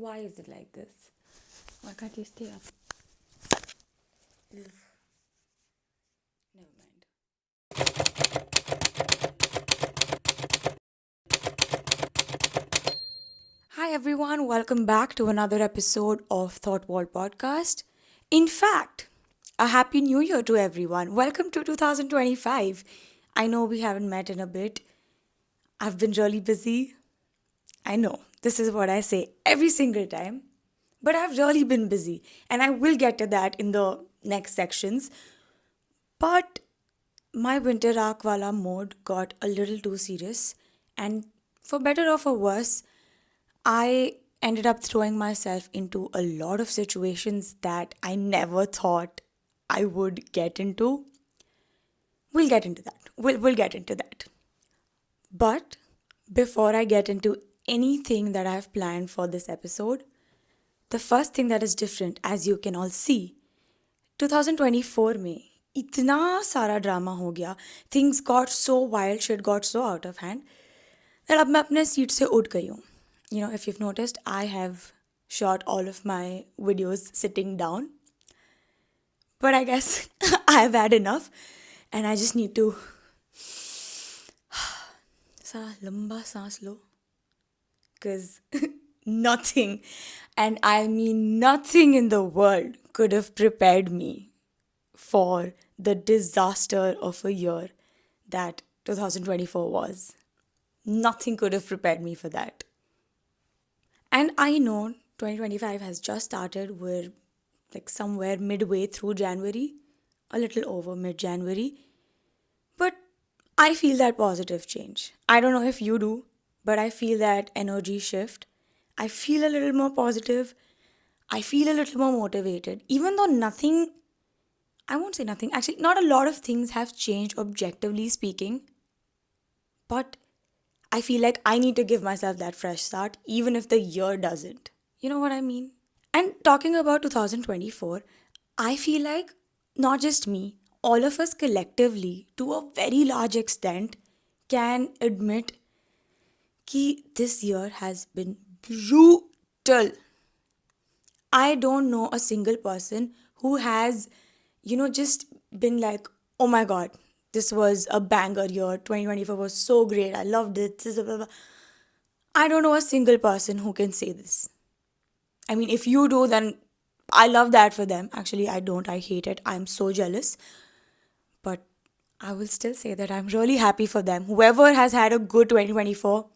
Why is it like this? Why can't you stay up? Ugh, never mind. Hi everyone, welcome back to another episode of Thoughtwall Podcast. In fact, a happy new year to everyone. Welcome to 2025. I know we haven't met in a bit. I've been really busy. I know this is what I say every single time, but I've really been busy, and I will get to that in the next sections. But my winter arc wala mode got a little too serious, and for better or for worse, I ended up throwing myself into a lot of situations that I never thought I would get into. We'll get into that. We'll get into that. But before I get into anything that I've planned for this episode, the first thing that is different, as you can all see, 2024 में इतना सारा drama हो गया, things got so wild, shit got so out of hand that अब मैं अपने seat से उठ गई हूँ. You know, if you've noticed, I have shot all of my videos sitting down, but I guess I've had enough and I just need to लंबा सांस लो, because nothing, and I mean nothing in the world could have prepared me for the disaster of a year that 2024 was. Nothing could have prepared me for that. And I know 2025 has just started. We're like somewhere midway through January, a little over mid January. But I feel that positive change. I don't know if you do, but I feel that energy shift. I feel a little more positive. I feel a little more motivated. Even though nothing, I won't say nothing, actually, not a lot of things have changed objectively speaking, but I feel like I need to give myself that fresh start, even if the year doesn't. You know what I mean? And talking about 2024, I feel like not just me, all of us collectively, to a very large extent, can admit that this year has been brutal. I don't know a single person who has, just been like, oh my God, this was a banger year. 2024 was so great. I loved it. Blah, blah, blah. I don't know a single person who can say this. I mean, if you do, then I love that for them. Actually, I don't. I hate it. I'm so jealous. But I will still say that I'm really happy for them. Whoever has had a good 2024,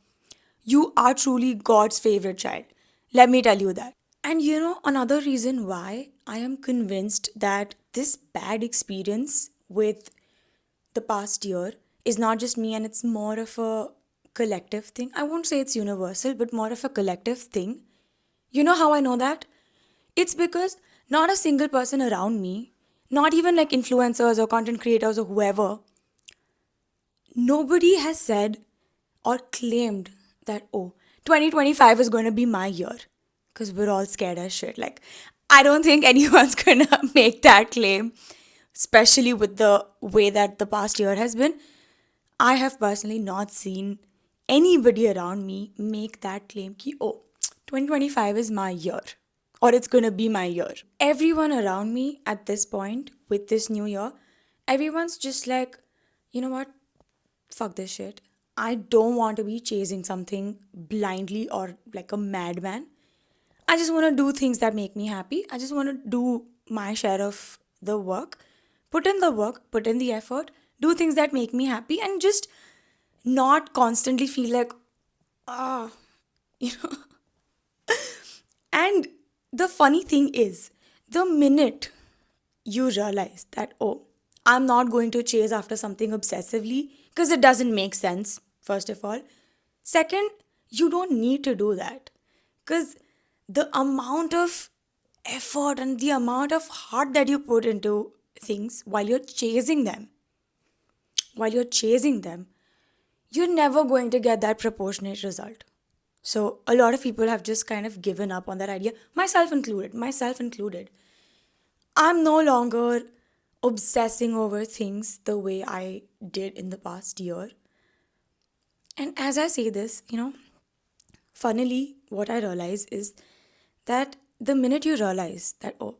you are truly God's favorite child. Let me tell you that. And another reason why I am convinced that this bad experience with the past year is not just me, and it's more of a collective thing. I won't say it's universal, but more of a collective thing. You know how I know that? It's because not a single person around me, not even like influencers or content creators or whoever, nobody has said or claimed that, oh, 2025 is going to be my year. Because we're all scared as shit. Like, I don't think anyone's going to make that claim, especially with the way that the past year has been. I have personally not seen anybody around me make that claim ki, oh, 2025 is my year or it's going to be my year. Everyone around me at this point with this new year, everyone's just like, you know what? Fuck this shit. I don't want to be chasing something blindly or like a madman. I just want to do things that make me happy. I just want to do my share of the work, put in the work, put in the effort, do things that make me happy, and just not constantly feel like, ah, you know. And the funny thing is, the minute you realize that, oh, I'm not going to chase after something obsessively because it doesn't make sense, first of all. Second, you don't need to do that because the amount of effort and the amount of heart that you put into things while you're chasing them, you're never going to get that proportionate result. So a lot of people have just kind of given up on that idea, myself included. I'm no longer obsessing over things the way I did in the past year. And as I say this, funnily, what I realize is that the minute you realize that, oh,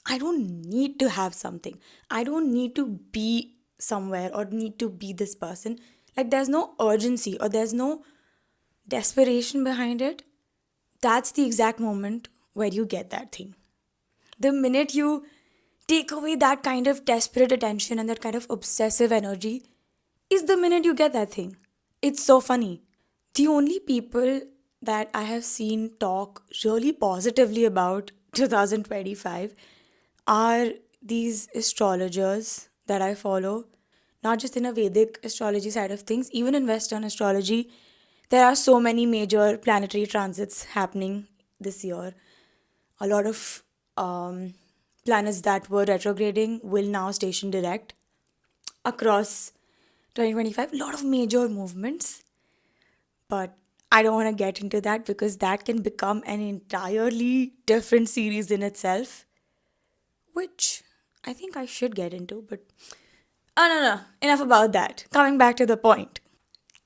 I don't need to have something, I don't need to be somewhere or need to be this person, like there's no urgency or there's no desperation behind it, that's the exact moment where you get that thing. The minute you take away that kind of desperate attention and that kind of obsessive energy is the minute you get that thing. It's so funny. The only people that I have seen talk really positively about 2025 are these astrologers that I follow, not just in a Vedic astrology side of things, even in Western astrology. There are so many major planetary transits happening this year. A lot of planets that were retrograding will now station direct across 2025. A lot of major movements, but I don't want to get into that because that can become an entirely different series in itself, which I think I should get into, but oh no, enough about that. Coming back to the point.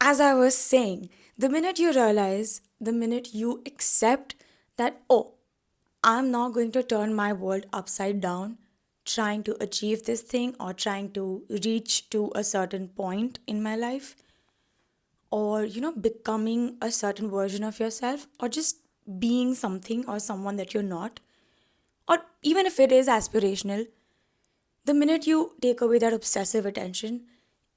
As I was saying, the minute you realize, the minute you accept that, oh, I'm not going to turn my world upside down trying to achieve this thing or trying to reach to a certain point in my life, or becoming a certain version of yourself, or just being something or someone that you're not, or even if it is aspirational, the minute you take away that obsessive attention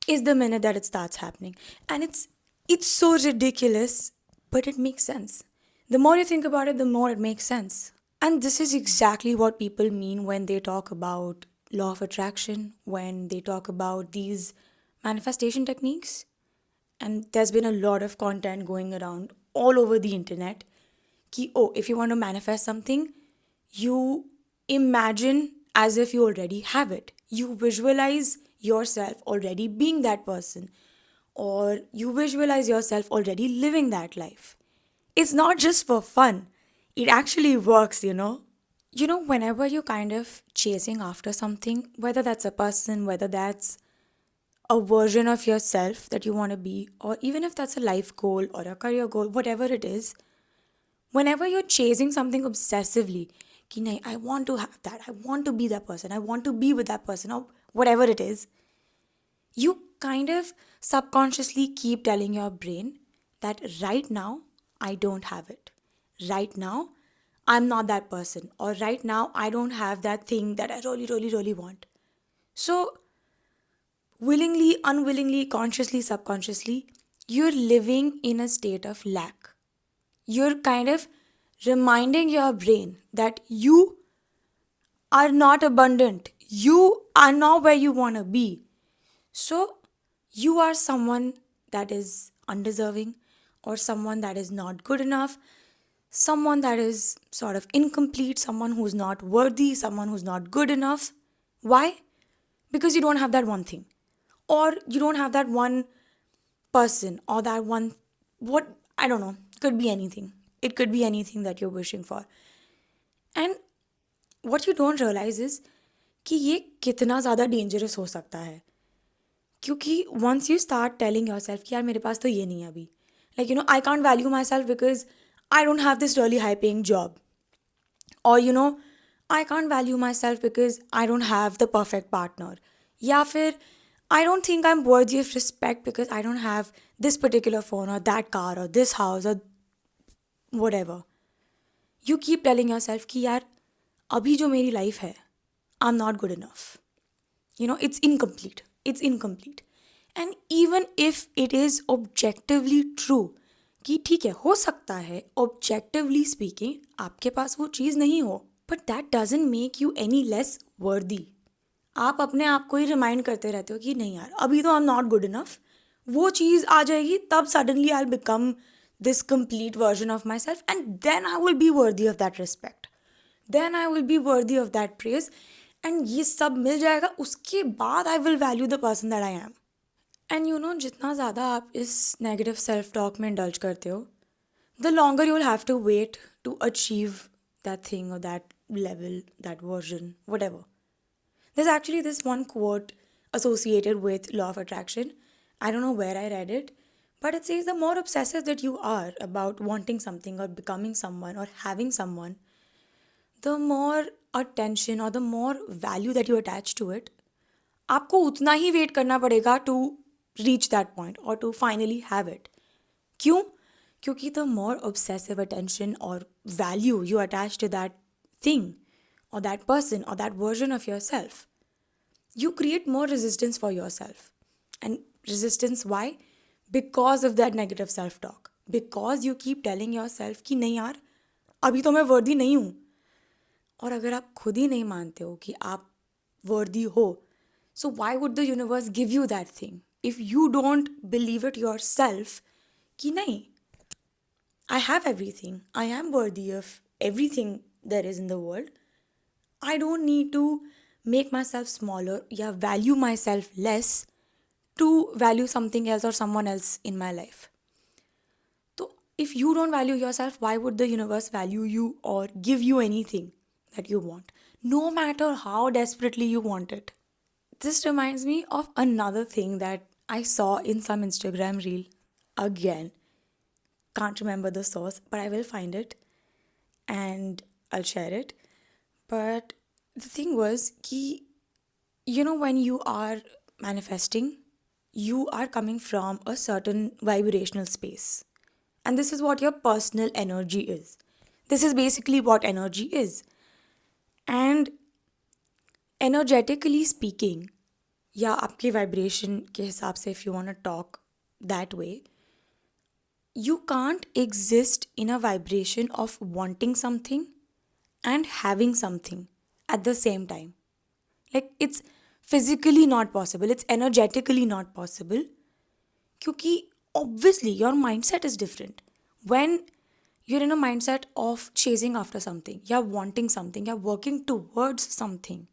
is the minute that it starts happening. And it's so ridiculous, but it makes sense. The more you think about it, the more it makes sense. And this is exactly what people mean when they talk about law of attraction, when they talk about these manifestation techniques. And there's been a lot of content going around all over the internet ki, oh, if you want to manifest something, you imagine as if you already have it. You visualize yourself already being that person, or you visualize yourself already living that life. It's not just for fun, it actually works. Whenever you're kind of chasing after something, whether that's a person, whether that's a version of yourself that you want to be, or even if that's a life goal or a career goal, whatever it is, whenever you're chasing something obsessively, कि नहीं, I want to have that, I want to be that person, I want to be with that person, or whatever it is, you kind of subconsciously keep telling your brain that right now, I don't have it. Right now, I'm not that person. Or right now, I don't have that thing that I really, really, really want. So, willingly, unwillingly, consciously, subconsciously, you're living in a state of lack. You're kind of reminding your brain that you are not abundant. You are not where you want to be. So, you are someone that is undeserving, or someone that is not good enough, someone that is sort of incomplete, someone who's not worthy, someone who's not good enough. Why? Because you don't have that one thing, or you don't have that one person, or that one, what, I don't know, could be anything. It could be anything that you're wishing for. And what you don't realize is कि ये कितना ज़्यादा dangerous हो सकता है, क्योंकि once you start telling yourself कि यार मेरे पास तो ये नहीं है अभी, like I can't value myself because I don't have this really high paying job, or I can't value myself because I don't have the perfect partner, या फिर I don't think I'm worthy of respect because I don't have this particular phone or that car or this house or whatever. You keep telling yourself कि यार अभी जो मेरी life है, I'm not good enough. It's incomplete. It's incomplete. And even if it is objectively true कि ठीक है, हो सकता है objectively speaking आपके पास वो चीज़ नहीं हो, but that doesn't make you any less worthy. आप अपने आप को ही रिमाइंड करते रहते हो कि नहीं यार, अभी तो I am not good enough, वो चीज़ आ जाएगी तब suddenly I will become this complete version of myself, and then I will be worthy of that respect, then I will be worthy of that praise, एंड ये सब मिल जाएगा, उसके बाद I will value the person that I am. And जितना ज़्यादा आप इस नेगेटिव सेल्फ टॉक में इंडल्ज करते हो, the longer you will have to wait to achieve that thing or that level, that version, whatever. There's actually this one quote associated with law of attraction. I don't know where I read it, but it says the more obsessive that you are about wanting something or becoming someone or having someone, the more attention or the more value that you attach to it, आपको उतना ही wait करना पड़ेगा to reach that point और to finally have it. क्यों? क्योंकि the more obsessive attention और value you attach to that thing or that person or that version of yourself, you create more resistance for yourself. And resistance, why? Because of that negative self talk. Because you keep telling yourself कि नहीं यार, अभी तो मैं वर्दी नहीं हूँ. और अगर आप खुद ही नहीं मानते हो कि आप वर्दी हो, so why would the universe give you that thing if you don't believe it yourself कि नहीं, I have everything, I am worthy of everything there is in the world. I don't need to make myself smaller या value myself less to value something else or someone else in my life. So if you don't value yourself, why would the universe value you or give you anything that you want, no matter how desperately you want it? This reminds me of another thing that I saw in some Instagram reel. Again, can't remember the source, but I will find it and I'll share it. But the thing was ki, when you are manifesting, you are coming from a certain vibrational space. And this is what your personal energy is. This is basically what energy is. And energetically speaking, या आपके vibration के हिसाब से, if you want to talk that way, you can't exist in a vibration of wanting something and having something at the same time. Like, it's physically not possible, it's energetically not possible, क्योंकि obviously your mindset is different. When you're in a mindset of chasing after something, you're wanting something, you're working towards something,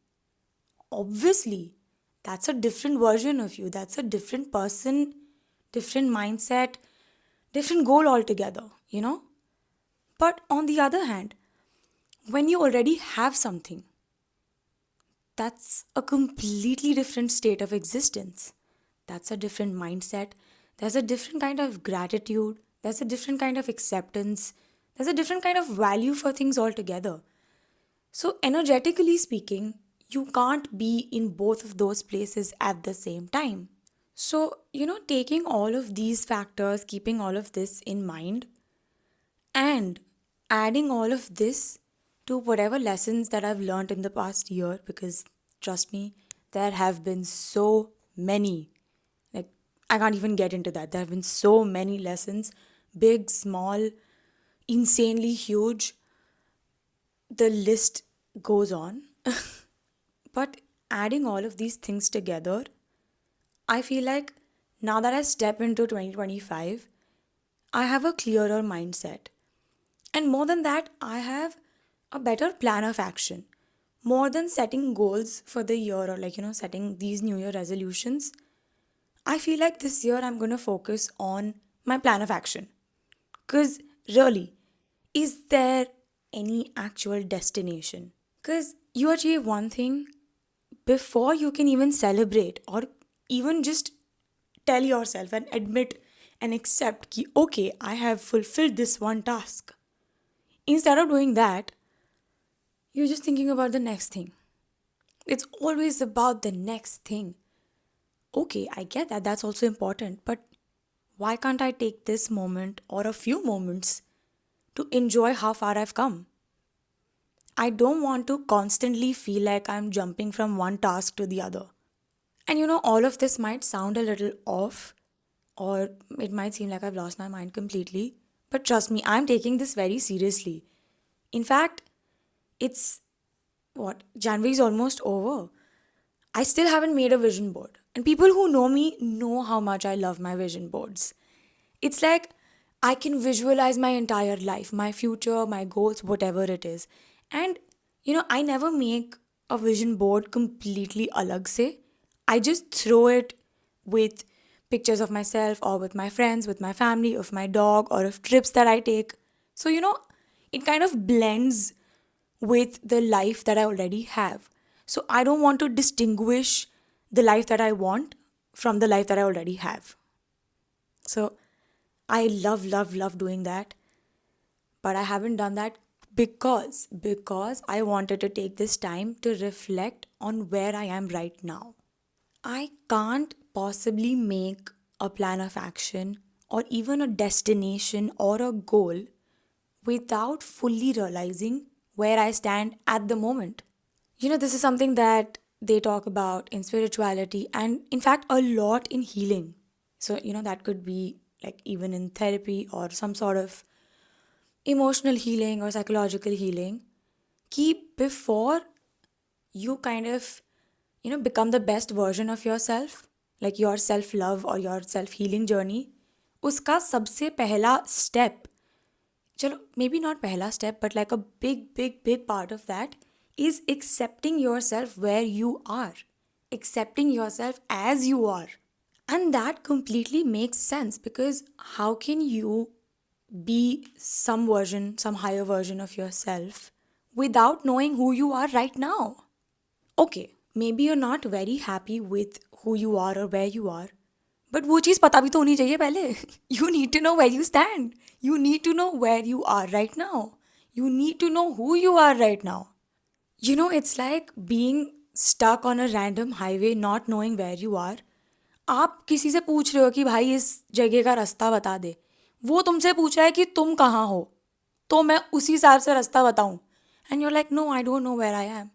obviously that's a different version of you, that's a different person, different mindset, different goal altogether. But on the other hand, when you already have something, that's a completely different state of existence. That's a different mindset. There's a different kind of gratitude. There's a different kind of acceptance. There's a different kind of value for things altogether. So, energetically speaking, you can't be in both of those places at the same time. So, taking all of these factors, keeping all of this in mind, and adding all of this to whatever lessons that I've learned in the past year, because trust me, there have been so many. Like, I can't even get into that. There have been so many lessons, big, small, insanely huge. The list goes on. But adding all of these things together, I feel like now that I step into 2025, I have a clearer mindset. And more than that, I have a better plan of action. More than setting goals for the year or setting these New Year resolutions, I feel like this year I'm going to focus on my plan of action. Because really, is there any actual destination? Because you achieve one thing before you can even celebrate or even just tell yourself and admit and accept कि okay, I have fulfilled this one task. Instead of doing that, you're just thinking about the next thing. It's always about the next thing. Okay, I get that, that's also important, but why can't I take this moment or a few moments to enjoy how far I've come? I don't want to constantly feel like I'm jumping from one task to the other. And all of this might sound a little off, or it might seem like I've lost my mind completely, but trust me, I'm taking this very seriously. In fact, it's January is almost over. I still haven't made a vision board. And people who know me know how much I love my vision boards. It's like I can visualize my entire life, my future, my goals, whatever it is. And, I never make a vision board completely alag se. I just throw it with pictures of myself or with my friends, with my family, of my dog, or of trips that I take. So, it kind of blends with the life that I already have. So I don't want to distinguish the life that I want from the life that I already have. So I love, love, love doing that. But I haven't done that Because I wanted to take this time to reflect on where I am right now. I can't possibly make a plan of action or even a destination or a goal without fully realizing where I stand at the moment. This is something that they talk about in spirituality and, in fact, a lot in healing. So, that could be like even in therapy or some sort of emotional healing or psychological healing. Keep before you kind of, become the best version of yourself, like your self love or your self healing journey. उसका सबसे पहला step, चलो maybe not पहला step, but like a big part of that is accepting yourself where you are, accepting yourself as you are. And that completely makes sense because how can you be some version, some higher version of yourself without knowing who you are right now? Okay, maybe you're not very happy with who you are or where you are, but वो चीज़ पता भी तो होनी चाहिए पहले. You need to know where you stand. You need to know where you are right now. You need to know who you are right now. It's like being stuck on a random highway not knowing where you are. आप किसी से पूछ रहे हो कि भाई इस जगह का रास्ता बता दे. वो तुमसे पूछ रहा है कि तुम कहाँ हो, तो मैं उसी हिसाब से रास्ता बताऊँ. And you're like, no, I don't know where I am.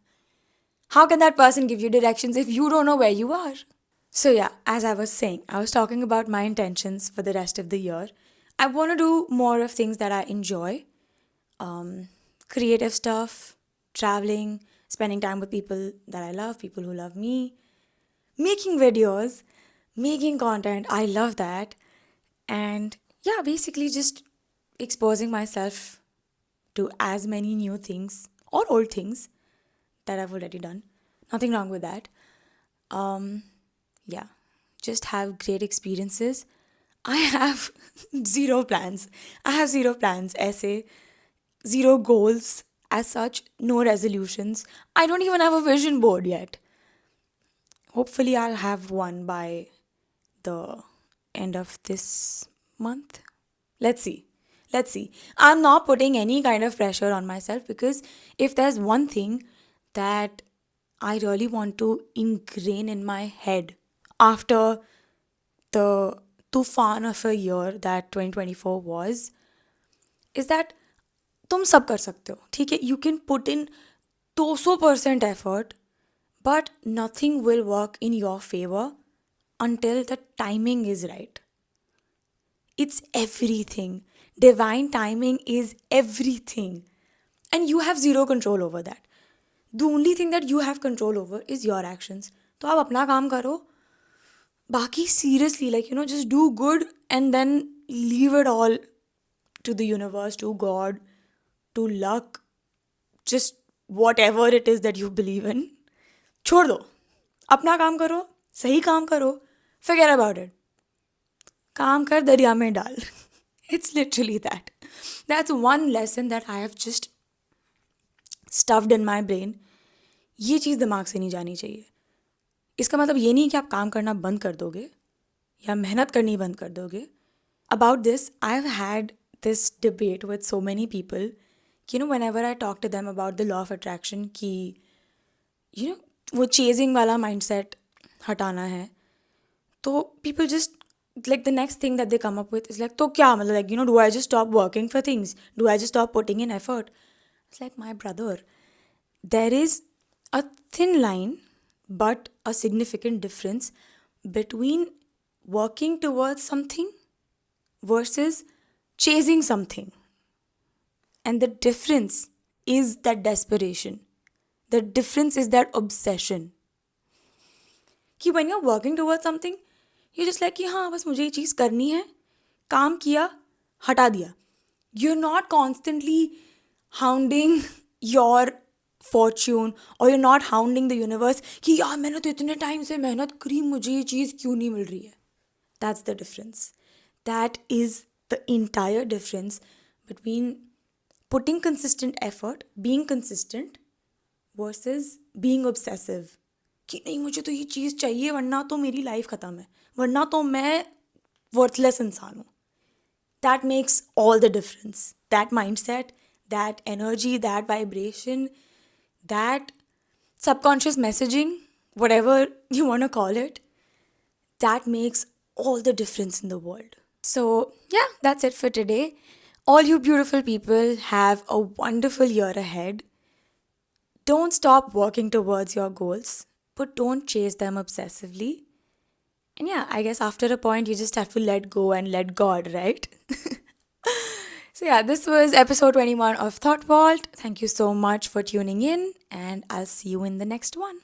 How can that person give you directions if you don't know where you are? So, yeah, as I was saying, I was talking about my intentions for the rest of the year. I want to do more of things that I enjoy, creative stuff, traveling, spending time with people that I love, people who love me, making videos, making content. I love that. And yeah, basically just exposing myself to as many new things or old things that I've already done. Nothing wrong with that. Yeah, just have great experiences. I have zero plans. I have zero plans, essay, zero goals as such, no resolutions. I don't even have a vision board yet. Hopefully, I'll have one by the end of this month. Let's see. Let's see. I'm not putting any kind of pressure on myself because if there's one thing that I really want to ingrain in my head after the tufan of a year that 2024 was, is that तुम सब कर सकते हो. ठीक है, you can put in 200% effort, but nothing will work in your favor until the timing is right. It's everything. Divine timing is everything. And you have zero control over that. The only thing that you have control over is your actions. तो आप अपना काम करो. बाकी seriously, just do good and then leave it all to the universe, to God, to luck, just whatever it is that you believe in. छोड़ दो. अपना काम करो, सही काम करो, forget about it. काम कर दरिया में डाल. It's literally that. That's one lesson that I have just stuffed in my brain. ये चीज़ दिमाग से नहीं जानी चाहिए. इसका मतलब ये नहीं कि आप काम करना बंद कर दोगे या मेहनत करनी बंद कर दोगे. About this, I've had this debate with so many people. Whenever I talk to them about the law of attraction कि वो chasing वाला mindset हटाना है, तो people just like the next thing that they come up with is like, तो क्या मतलब, do I just stop working for things? Do I just stop putting in effort? It's like, my brother, there is a thin line but a significant difference between working towards something versus chasing something. And the difference is that desperation. The difference is that obsession. कि when you're working towards something, you're just like कि हाँ बस मुझे ये चीज़ करनी है, काम किया, हटा दिया. You're not constantly hounding your fortune or you're not hounding the universe कि यार मैंने तो इतने टाइम से मेहनत करी, मुझे ये चीज़ क्यों नहीं मिल रही है. That's the difference. That is the entire difference between putting consistent effort, being consistent versus being obsessive. कि नहीं मुझे तो ये चीज़ चाहिए वरना तो मेरी लाइफ ख़त्म है, वरना तो मैं वर्थलेस इंसान हूँ. That makes all the difference. That mindset, that energy, that vibration, that subconscious messaging, whatever you want to call it, that makes all the difference in the world. So, yeah, that's it for today. All you beautiful people have a wonderful year ahead. Don't stop working towards your goals, but don't chase them obsessively. And yeah, I guess after a point, you just have to let go and let God, right? So, yeah, this was episode 21 of Thought Vault. Thank you so much for tuning in, and I'll see you in the next one.